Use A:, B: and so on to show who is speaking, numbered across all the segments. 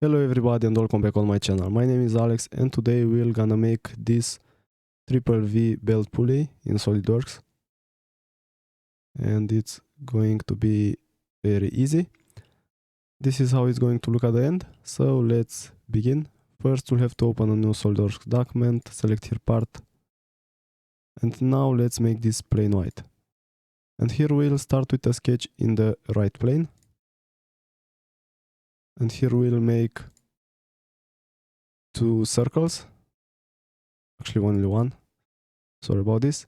A: Hello everybody and welcome back on my channel. My name is Alex and today we're gonna make this triple V belt pulley in SolidWorks. And it's going to be very easy. This is how it's going to look at the end. So let's begin. First we'll have to open a new SolidWorks document, select here part. And now let's make this plain white. And here we'll start with a sketch in the right plane. And here we'll make two circles, actually only one, sorry about this.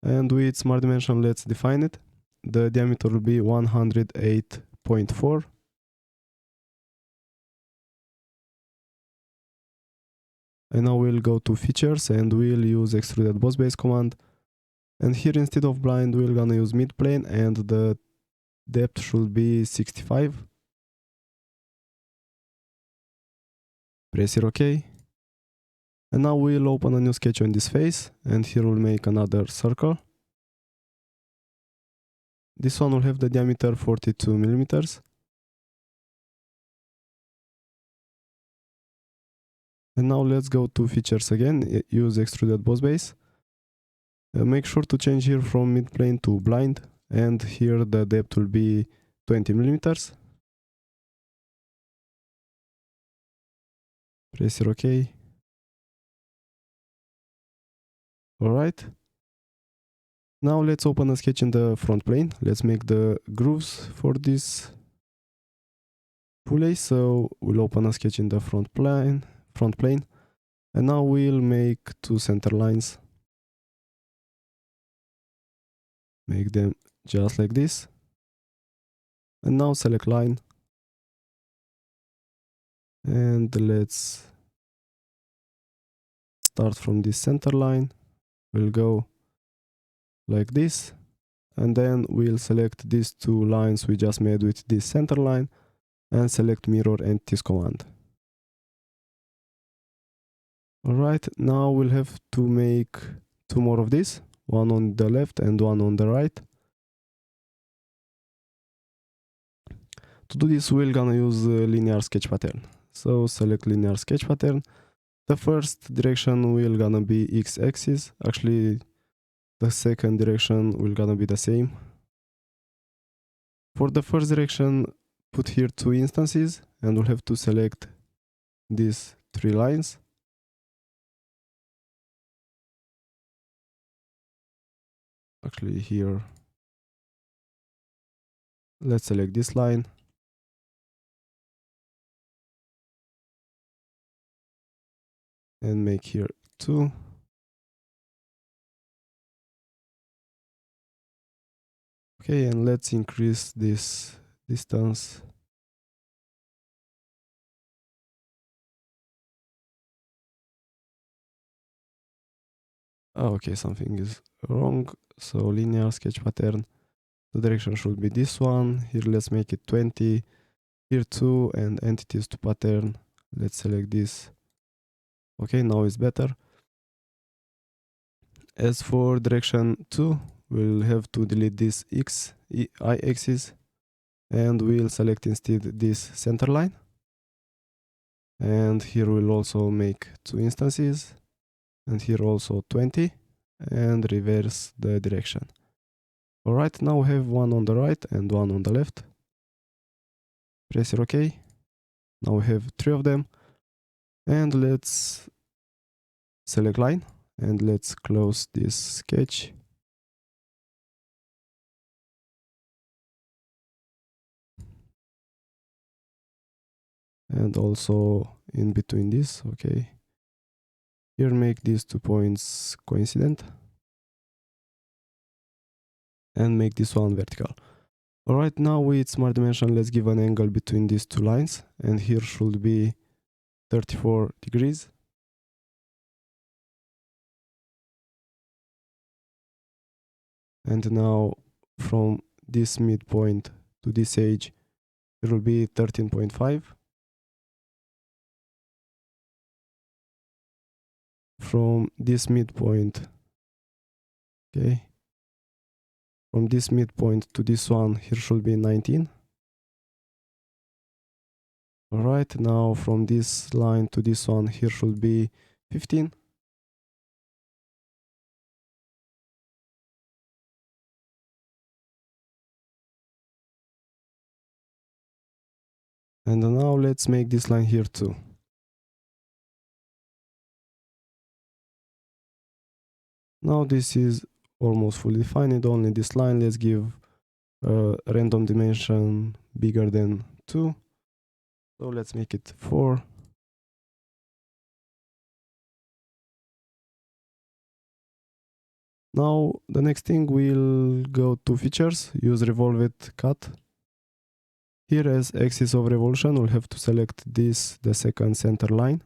A: And with smart dimension, let's define it. The diameter will be 108.4. And now we'll go to features and we'll use extruded boss base command. And here instead of blind, we're gonna use mid plane and the depth should be 65. Press here OK. And now we'll open a new sketch on this face, and here we'll make another circle. This one will have the diameter 42 millimeters. And now let's go to features again, use extruded boss base. Make sure to change here from mid plane to blind, and here the depth will be 20 millimeters. Press here OK. Alright. Now let's open a sketch in the front plane. Let's make the grooves for this pulley. So we'll open a sketch in the front plane. And now we'll make two center lines. Make them just like this. And now select line. And let's start from this center line. We'll go like this, and then we'll select these two lines we just made with this center line and select mirror entities command. Alright, now we'll have to make two more of this, one on the left and one on the right. To do this, we're gonna use linear sketch pattern. So select linear sketch pattern. The first direction will gonna be x-axis. Actually, the second direction will gonna be the same. For the first direction, put here two instances, and we'll have to select these three lines. Actually, here, let's select this line. And make here 2. Okay, and let's increase this distance. Oh, okay, something is wrong. So linear sketch pattern, the direction should be this one. Here let's make it 20. Here 2, and entities to pattern. Let's select this. Okay, now it's better. As for direction 2, we'll have to delete this y-axis, and we'll select instead this center line. And here we'll also make two instances, and here also 20, and reverse the direction. Alright, now we have one on the right and one on the left. Press here OK. Now we have 3 of them. And let's select line, and let's close this sketch. And also in between this, okay. Here make these 2 points coincident. And make this one vertical. Alright, now with smart dimension, let's give an angle between these two lines. And here should be 34 degrees. And now from this midpoint to this edge, it will be 13.5. From this midpoint, okay, from this midpoint to this one, here should be 19. Alright, now from this line to this one here should be 15. And now let's make this line here too. Now this is almost fully defined, only this line. Let's give a random dimension bigger than 2. So let's make it 4. Now the next thing, we'll go to features, use Revolved Cut. Here as axis of revolution, we'll have to select this, the second center line.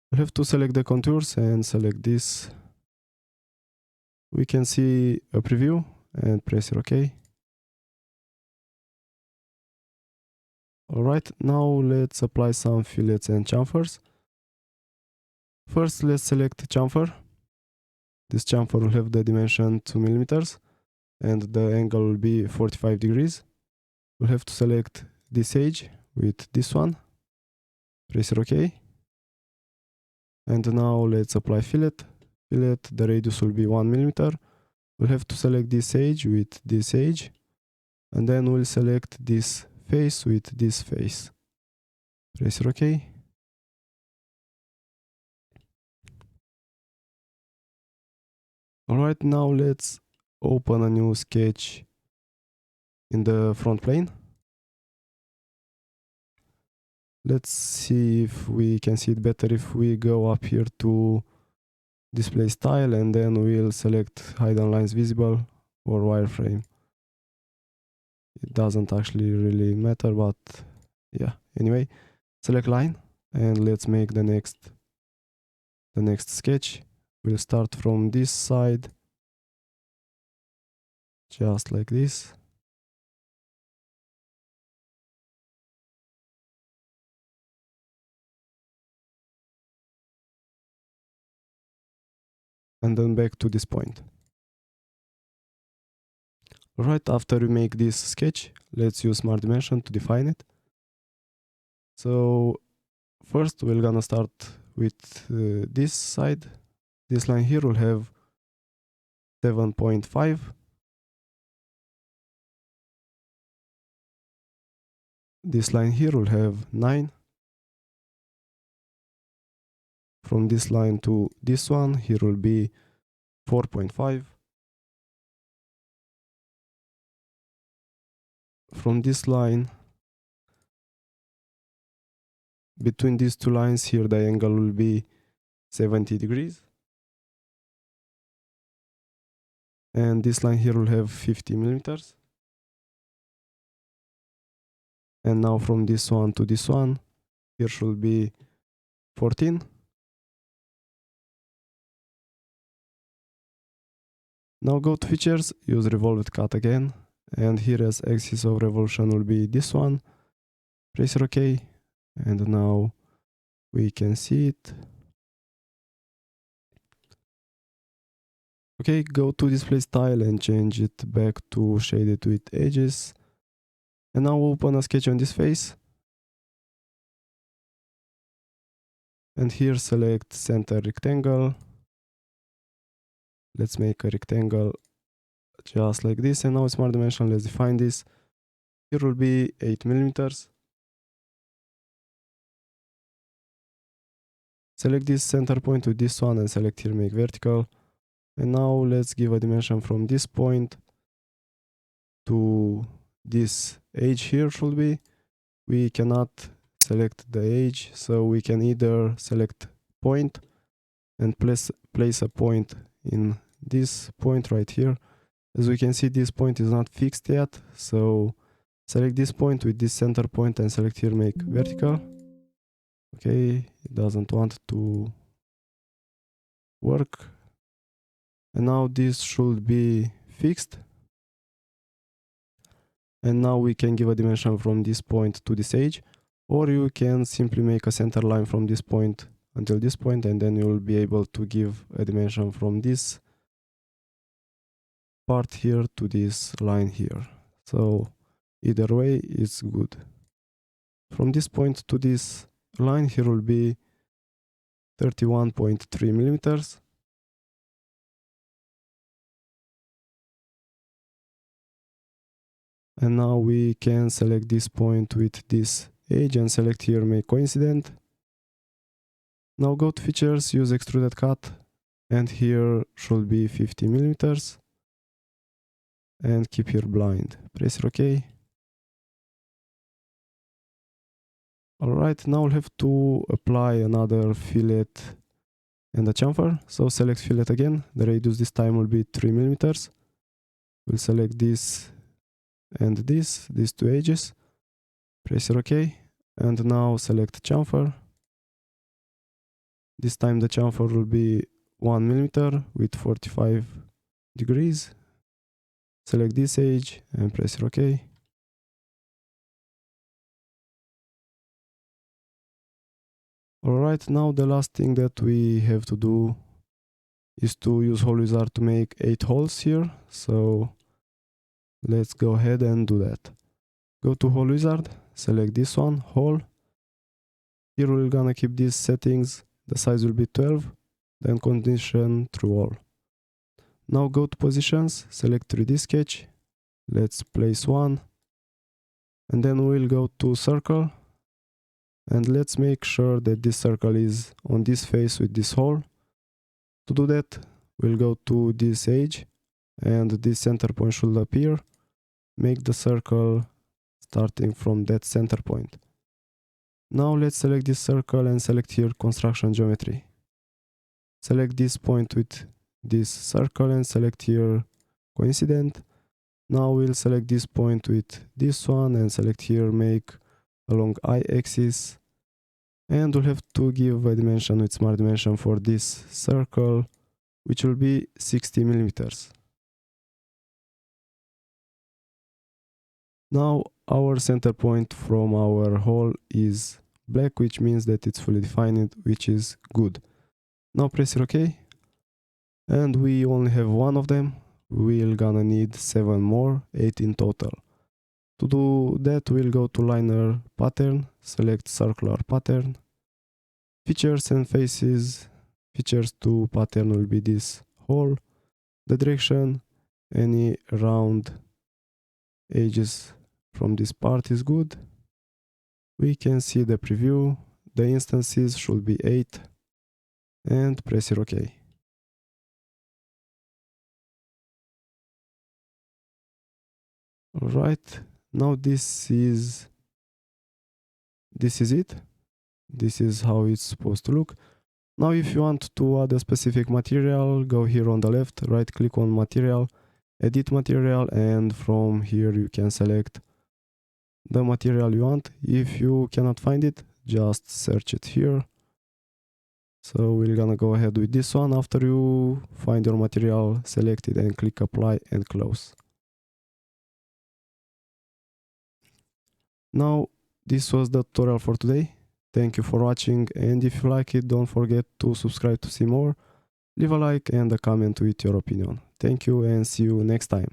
A: We'll have to select the contours and select this. We can see a preview and press OK. Alright, now let's apply some fillets and chamfers. First, let's select chamfer. This chamfer will have the dimension 2 mm and the angle will be 45 degrees. We'll have to select this edge with this one. Press OK. And now let's apply fillet. Fillet, the radius will be 1 mm. We'll have to select this edge with this edge. And then we'll select this face with this face. Press OK. Alright, now let's open a new sketch in the front plane. Let's see if we can see it better if we go up here to display style and then we'll select hidden lines visible or wireframe. It doesn't actually really matter, but yeah, anyway, select line and let's make the next sketch. We'll start from this side, just like this. And then back to this point. Right after we make this sketch, let's use Smart Dimension to define it. So first we're gonna start with this side. This line here will have 7.5. This line here will have 9. From this line to this one, here will be 4.5. From this line, between these two lines here, the angle will be 70 degrees. And this line here will have 50 millimeters. And now from this one to this one, here should be 14. Now go to features, use Revolved Cut again, and here as axis of revolution will be this one. Press OK, and now we can see it. Okay, go to display style and change it back to shaded with edges. And now open a sketch on this face. And here select center rectangle. Let's make a rectangle just like this. And now Smart Dimension, let's define this. Here will be 8 millimeters. Select this center point with this one and select here make vertical. And now let's give a dimension from this point to this edge here should be. We cannot select the edge, so we can either select point and place a point in this point right here. As we can see, this point is not fixed yet, so select this point with this center point and select here make vertical. Okay, it doesn't want to work. And now this should be fixed. And now we can give a dimension from this point to this edge, or you can simply make a center line from this point until this point, and then you'll be able to give a dimension from this part here to this line here. So either way, it's good. From this point to this line here will be 31.3 millimeters. And now we can select this point with this edge and select here make coincident. Now go to features, use Extruded Cut, and here should be 50 millimeters. And keep here blind. Press OK. Alright, now we'll have to apply another fillet and a chamfer. So select fillet again. The radius this time will be 3 millimeters. We'll select this and these two edges. Press OK. And now select chamfer. This time the chamfer will be 1 millimeter with 45 degrees. Select this edge and press OK. Alright, now the last thing that we have to do is to use hole wizard to make 8 holes here. So let's go ahead and do that. Go to hole wizard, select this one, hole. Here we're gonna keep these settings. The size will be 12, then condition through all. Now go to positions, select 3D sketch. Let's place one. And then we'll go to circle. And let's make sure that this circle is on this face with this hole. To do that, we'll go to this edge and this center point should appear. Make the circle starting from that center point. Now let's select this circle and select here construction geometry. Select this point with this circle and select here coincident. Now we'll select this point with this one and select here make along y-axis, and we'll have to give a dimension with smart dimension for this circle, which will be 60 millimeters. Now our center point from our hole is black, which means that it's fully defined, which is good. Now press OK, and we only have one of them. We're gonna need 7 more, 8 in total. To do that, we'll go to liner pattern, select circular pattern, features and faces. Features to pattern will be this hole, the direction, any round edges from this part is good. We can see the preview, the instances should be 8, and press here OK. Alright. Now this is it. This is how it's supposed to look. Now if you want to add a specific material, go here on the left, right click on material, edit material, and from here you can select the material you want. If you cannot find it, just search it here. So we're gonna go ahead with this one. After you find your material, select it and click apply and close. Now, this was the tutorial for today. Thank you for watching, and if you like it, don't forget to subscribe to see more. Leave a like and a comment with your opinion. Thank you and see you next time.